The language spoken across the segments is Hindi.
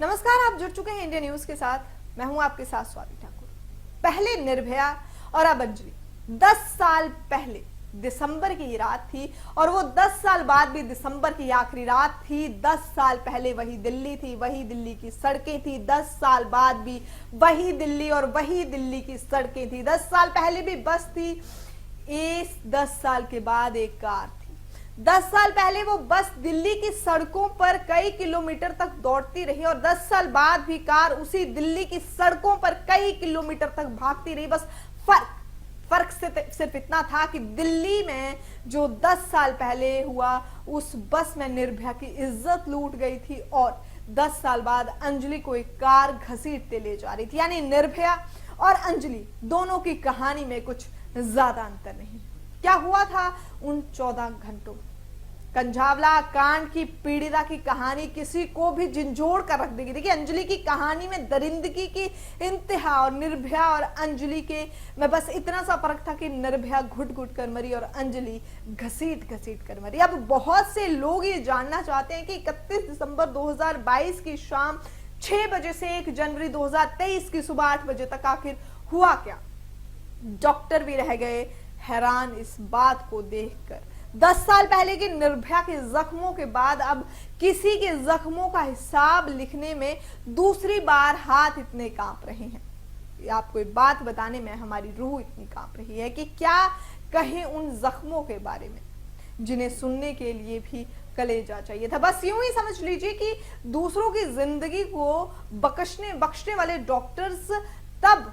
नमस्कार, आप जुड़ चुके हैं इंडिया न्यूज के साथ। मैं हूं आपके साथ स्वाति ठाकुर। पहले निर्भया और अब अंजलि। 10 साल पहले दिसंबर की रात थी और वो 10 साल बाद भी दिसंबर की आखिरी रात थी। 10 साल पहले वही दिल्ली थी, वही दिल्ली की सड़कें थी। 10 साल बाद भी वही दिल्ली और वही दिल्ली की सड़कें थी। 10 साल पहले भी बस थी, इस 10 साल के बाद एक कार थी। 10 साल पहले वो बस दिल्ली की सड़कों पर कई किलोमीटर तक दौड़ती रही और 10 साल बाद भी कार उसी दिल्ली की सड़कों पर कई किलोमीटर तक भागती रही। बस फर्क सिर्फ इतना था कि दिल्ली में जो 10 साल पहले हुआ, उस बस में निर्भया की इज्जत लूट गई थी और 10 साल बाद अंजलि को एक कार घसीटते ले जा रही थी। यानी निर्भया और अंजलि दोनों की कहानी में कुछ ज्यादा अंतर नहीं। क्या हुआ था उन 14 घंटों में? कंझावला कांड की पीड़िता की कहानी किसी को भी झंझोड़ कर रख देगी। देखिए, अंजलि की कहानी में दरिंदगी की इंतहा और निर्भया और अंजलि के में बस इतना सा फर्क था कि निर्भया घुट घुट कर मरी और अंजलि घसीट घसीट कर मरी। अब बहुत से लोग ये जानना चाहते हैं कि 31 दिसंबर 2022 की शाम 6 बजे से 1 जनवरी 2023 की सुबह 8 बजे तक आखिर हुआ क्या। डॉक्टर भी रह गए हैरान इस बात को देखकर। 10 साल पहले की निर्भया के जख्मों के बाद अब किसी के जख्मों का हिसाब लिखने में दूसरी बार हाथ इतने कांप रहे हैं। आपको एक बात बताने में हमारी रूह इतनी कांप रही है कि क्या कहें उन जख्मों के बारे में जिन्हें सुनने के लिए भी कलेजा चाहिए था। बस यूं ही समझ लीजिए कि दूसरों की जिंदगी को बख्शने वाले डॉक्टर्स तब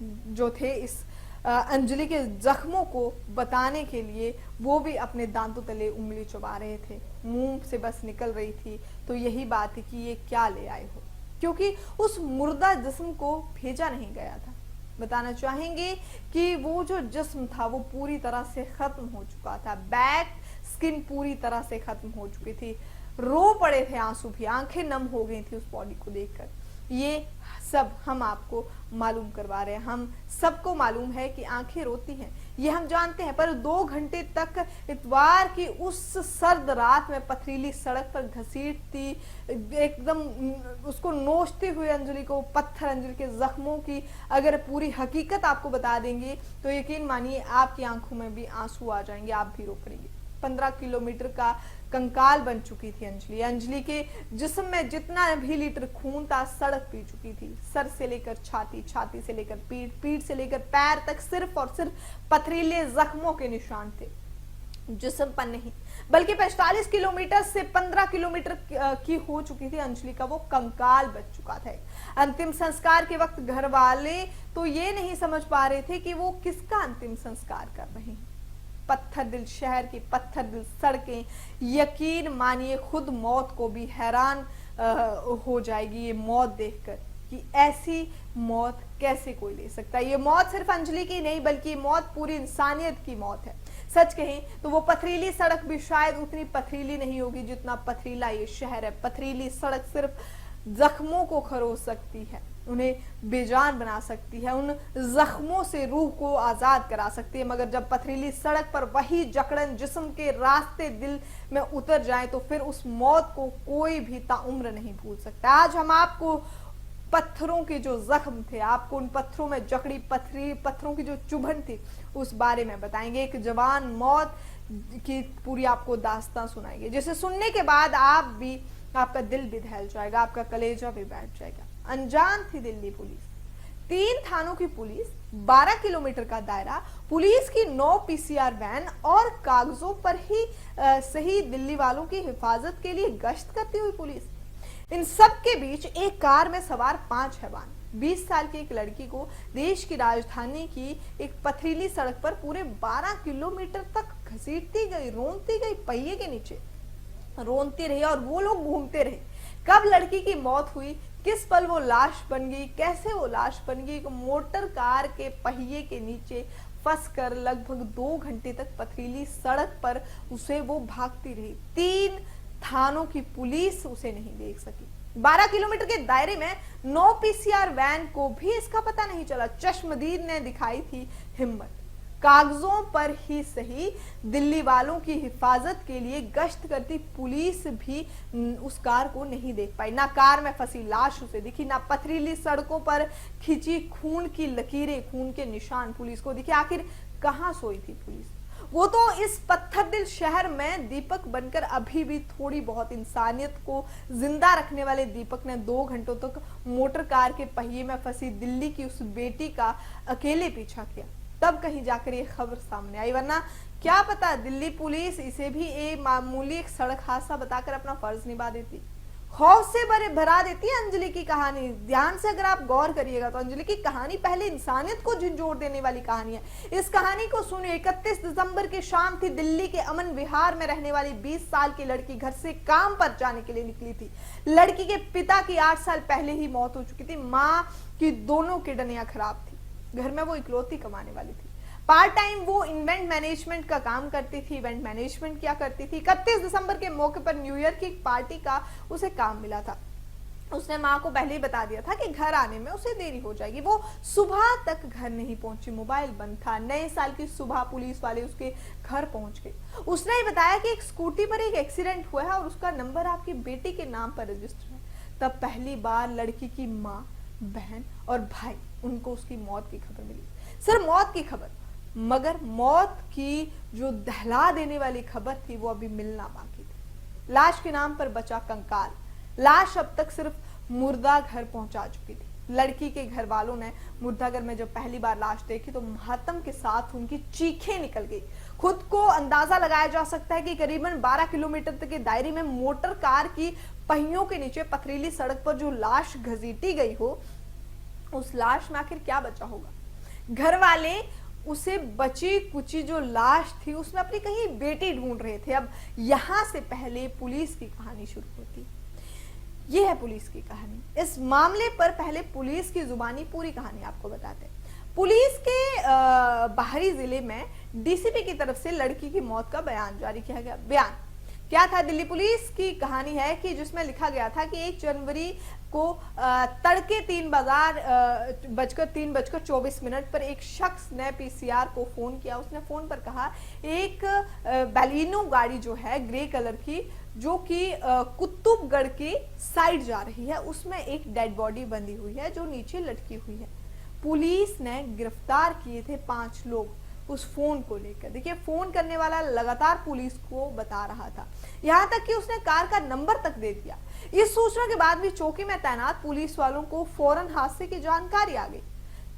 जो थे इस अंजलि के जख्मों को बताने के लिए वो भी अपने दांतों तले उंगली चबा रहे थे। मुंह से बस निकल रही थी तो यही बात है कि ये क्या ले आए हो, क्योंकि उस मुर्दा जिस्म को भेजा नहीं गया था। बताना चाहेंगे कि वो जो जिस्म था वो पूरी तरह से खत्म हो चुका था। बैक स्किन पूरी तरह से खत्म हो चुकी थी। रो पड़े थे आंसू भी, आंखें नम हो गई थी उस बॉडी को देखकर। ये सब हम आपको मालूम करवा रहे हैं। हम सबको मालूम है कि आंखें रोती हैं, ये हम जानते हैं, पर 2 घंटे तक इतवार की उस सर्द रात में पथरीली सड़क पर घसीटती, एकदम उसको नोचते हुए अंजलि को पत्थर, अंजलि के जख्मों की अगर पूरी हकीकत आपको बता देंगे तो यकीन मानिए आपकी आंखों में भी आंसू आ जाएंगे, आप भी रो पड़ेंगे। 15 किलोमीटर का कंकाल बन चुकी थी अंजलि। अंजलि के जिस्म में जितना भी लीटर खून था सड़क पी चुकी थी। सर से लेकर छाती, छाती से लेकर पीठ, पीठ से लेकर पैर तक सिर्फ और सिर्फ पथरीले जख्मों के निशान थे। जिस्म पर नहीं बल्कि 45 किलोमीटर से 15 किलोमीटर की हो चुकी थी अंजलि का वो कंकाल बच चुका था। अंतिम संस्कार के वक्त घर वाले तो ये नहीं समझ पा रहे थे कि वो किसका अंतिम संस्कार कर रहे हैं। पत्थर दिल शहर की पत्थर दिल सड़कें, यकीन मानिए खुद मौत को भी हैरान हो जाएगी ये मौत देखकर कि ऐसी मौत कैसे कोई ले सकता है। ये मौत सिर्फ अंजलि की नहीं बल्कि मौत पूरी इंसानियत की मौत है। सच कहें तो वो पथरीली सड़क भी शायद उतनी पथरीली नहीं होगी जितना पथरीला ये शहर है। पथरीली सड़क सिर्फ जख्मों को खरोच सकती है, उन्हें बेजान बना सकती है, उन जख्मों से रूह को आजाद करा सकती है, मगर जब पथरीली सड़क पर वही जकड़न जिस्म के रास्ते दिल में उतर जाए तो फिर उस मौत को कोई भी ताउम्र नहीं भूल सकता। आज हम आपको पत्थरों के जो जख्म थे, आपको उन पत्थरों में जकड़ी पत्थरों की जो चुभन थी उस बारे में बताएंगे। एक जवान मौत की पूरी आपको दास्तां सुनाएंगे जिसे सुनने के बाद आपका दिल भी दहल जाएगा, आपका कलेजा भी बैठ जाएगा। अनजान थी दिल्ली पुलिस, 3 थानों की पुलिस, 12 किलोमीटर का दायरा, पुलिस की 9 पीसीआर वैन और कागजों पर ही सही दिल्ली वालों की हिफाजत के लिए गश्त करती हुई पुलिस। इन सब के बीच एक कार में सवार 5 हैवान, 20 साल की एक लड़की को देश की राजधानी की एक पथरीली सड़क पर पूरे 12 किलोमीटर तक घसीटती गई, रोनती गई, पहिए के नीचे रोनती रही और वो लोग घूमते रहे। कब लड़की की मौत हुई, किस पल वो लाश बन गई, कैसे वो लाश बन गई, मोटर कार के पहिए के नीचे फंसकर लगभग 2 घंटे तक पथरीली सड़क पर उसे वो भागती रही। 3 थानों की पुलिस उसे नहीं देख सकी। 12 किलोमीटर के दायरे में 9 पीसीआर वैन को भी इसका पता नहीं चला। चश्मदीद ने दिखाई थी हिम्मत। कागजों पर ही सही दिल्ली वालों की हिफाजत के लिए गश्त करती पुलिस भी उस कार को नहीं देख पाई। ना कार में फंसी लाश उसे दिखी, ना पथरीली सड़कों पर खिंची खून की लकीरें, खून के निशान पुलिस को दिखे। आखिर कहां सोई थी पुलिस? वो तो इस पत्थर दिल शहर में दीपक बनकर अभी भी थोड़ी बहुत इंसानियत को जिंदा रखने वाले दीपक ने 2 घंटों तक मोटर कार के पहिए में फंसी दिल्ली की उस बेटी का अकेले पीछा किया। तब कहीं जाकर ये खबर सामने आई, वरना क्या पता दिल्ली पुलिस इसे भी मामूली एक सड़क हादसा बताकर अपना फर्ज निभा देती, खौफ से भरा देती है अंजलि की कहानी। ध्यान से अगर आप गौर करिएगा तो अंजलि की कहानी पहले इंसानियत को झंझोर देने वाली कहानी है। इस कहानी को सुनिए। 31 दिसंबर की शाम थी। दिल्ली के अमन विहार में रहने वाली 20 साल की लड़की घर से काम पर जाने के लिए निकली थी। लड़की के पिता की 8 साल पहले ही मौत हो चुकी थी। माँ की दोनों किडनियां खराब थी। घर में वो इकलौती कमाने वाली थी। पार्ट टाइम वो इवेंट मैनेजमेंट का काम करती थी। इवेंट मैनेजमेंट क्या करती थी? 31 दिसंबर के मौके पर न्यू ईयर की पार्टी का उसे काम मिला था। उसने माँ को पहले ही बता दिया था कि घर आने में उसे देरी हो जाएगी। वो सुबह तक घर नहीं पहुंची, मोबाइल बंद था। नए साल की सुबह पुलिस वाले उसके घर पहुंच गए। उसने ही बताया कि एक स्कूटी पर एक एक्सीडेंट हुआ है और उसका नंबर आपकी बेटी के नाम पर रजिस्टर है। तब पहली बार लड़की की माँ, बहन और भाई, उनको उसकी मौत की खबर मिली। सिर्फ मौत की खबर, मगर मौत की जो दहला देने वाली खबर थी वो अभी मिलना बाकी थी। लाश के नाम पर बचा कंकाल। लाश अब तक सिर्फ मुर्दा घर पहुंचा चुकी थी। लड़की के घर वालों ने मुर्दाघर में जब पहली बार लाश देखी तो मातम के साथ उनकी चीखें निकल गई। खुद को अंदाजा लगाया जा सकता है कि करीबन 12 किलोमीटर तक के दायरे में मोटर कार की पहियों के नीचे पथरीली सड़क पर जो लाश घसीटी गई हो, उस लाश में आखिर क्या बचा होगा? घर वाले उसे बची कुची जो लाश थी उसमें अपनी कहीं बेटी ढूंढ रहे थे। अब यहां से पहले पुलिस की कहानी शुरू होती। ये है पुलिस की कहानी। इस मामले पर पहले पुलिस की जुबानी पूरी कहानी आपको बताते हैं। पुलिस के बाहरी जिले में डीसीपी की तरफ से लड़की की मौत का बयान जारी किया गया। बयान क्या था? दिल्ली पुलिस की कहानी है कि जिसमें लिखा गया था कि 1 जनवरी को तड़के 3:24 पर एक शख्स ने पीसीआर को फोन किया। उसने फोन पर कहा एक बैलिनो गाड़ी जो है ग्रे कलर की, जो कि कुतुबगढ़ की साइड जा रही है, उसमें एक डेड बॉडी बंधी हुई है जो नीचे लटकी हुई है। पुलिस ने गिरफ्तार किए थे 5 लोग उस फोन को लेकर। देखिए, फोन करने वाला लगातार पुलिस को बता रहा था, यहां तक कि उसने कार का नंबर तक दे दिया। इस सूचना के बाद भी चौकी में तैनात पुलिस वालों को फौरन हादसे की जानकारी आ गई।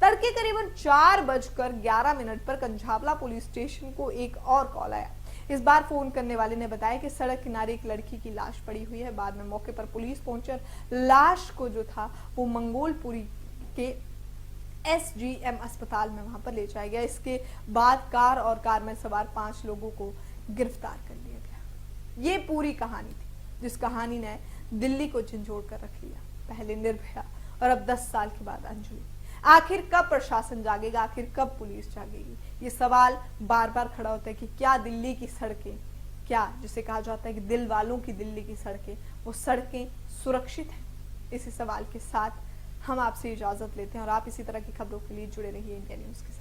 तड़के करीबन 4:11 पर कंझावला पुलिस स्टेशन को एक और कॉल आया। इस बार फोन करने वाले ने बताया कि सड़क किनारे एक लड़की की लाश पड़ी हुई है। बाद में मौके पर पुलिस पहुंचकर लाश को जो था वो मंगोलपुरी के SGM अस्पताल में वहां पर ले जाया गया। इसके बाद कार और कार में सवार 5 लोगों को गिरफ्तार कर लिया गया। ये पूरी कहानी थी जिस कहानी ने दिल्ली को झंझोड़ कर रख लिया। पहले निर्भया और अब 10 साल के बाद अंजलि। आखिर कब प्रशासन जागेगा? आखिर कब पुलिस जागेगी? ये सवाल बार बार खड़ा होता है कि क्या दिल्ली की सड़कें, क्या जिसे कहा जाता है कि दिल वालों की दिल्ली की सड़कें, वो सड़कें सुरक्षित हैं? इसी सवाल के साथ हम आपसे इजाजत लेते हैं और आप इसी तरह की खबरों के लिए जुड़े रहिए इंडिया न्यूज के साथ।